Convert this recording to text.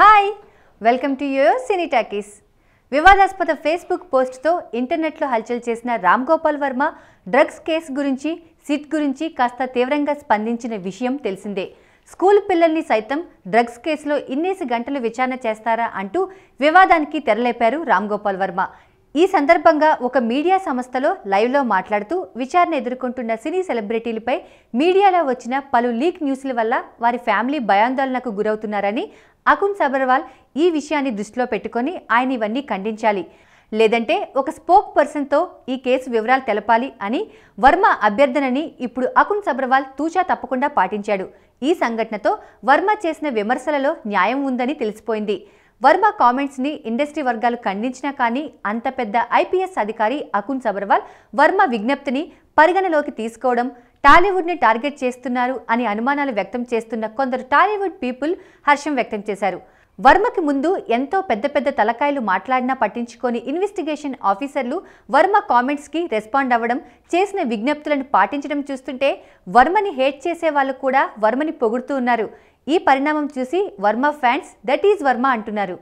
Hi welcome to your cine talkies. వివాదాస్పద Facebook పోస్ట్తో ఇంటర్నెట్లో హల్చల్ చేసిన రామ్ గోపాల్ వర్మ డ్రగ్స్ కేసు గురించి సిట్ గురించి కాస్త తీవ్రంగా స్పందించిన విషయం తెలిసిందే. స్కూల్ పిల్లల్ని సైతం డ్రగ్స్ కేసులో ఇన్నేసి గంటలు విచారణ చేస్తారా అంటూ వివాదానికి తెరలేపారు రామ్ గోపాల్ వర్మ. ఈ సందర్భంగా ఒక మీడియా సంస్థలో లైవ్లో మాట్లాడుతూ విచారణ ఎదుర్కొంటున్న సినీ సెలబ్రిటీలపై మీడియాలో వచ్చిన పలు లీక్ న్యూస్ల వల్ల వారి ఫ్యామిలీ భయాందోళనకు గురవుతున్నారని, అకున్ సబర్వాల్ ఈ విషయాన్ని దృష్టిలో పెట్టుకొని ఆయన ఇవన్నీ ఖండించాలి, లేదంటే ఒక స్పోక్ పర్సన్తో ఈ కేసు వివరాలు తెలపాలి అని వర్మ అభ్యర్థనని ఇప్పుడు అకున్ సబర్వాల్ తూచా తప్పకుండా పాటించాడు. ఈ సంఘటనతో వర్మ చేసిన విమర్శలలో న్యాయం ఉందని తెలిసిపోయింది. వర్మ కామెంట్స్ని ఇండస్ట్రీ వర్గాలు ఖండించినా కానీ అంత పెద్ద ఐపీఎస్ అధికారి అకున్ సబర్వాల్ వర్మ విజ్ఞప్తిని పరిగణలోకి తీసుకోవడం టాలీవుడ్ని టార్గెట్ చేస్తున్నారు అని అనుమానాలు వ్యక్తం చేస్తున్న కొందరు టాలీవుడ్ పీపుల్ హర్షం వ్యక్తం చేశారు. వర్మకి ముందు ఎంతో పెద్ద పెద్ద తలకాయలు మాట్లాడినా పట్టించుకొని ఇన్వెస్టిగేషన్ ఆఫీసర్లు వర్మ కామెంట్స్కి రెస్పాండ్ అవ్వడం, చేసిన విజ్ఞప్తులను పాటించడం చూస్తుంటే వర్మని హేట్ చేసే వాళ్ళు కూడా వర్మని పొగుడుతూ ఉన్నారు. ఈ పరిణామం చూసి Varma fans that is Varma అంటున్నారు.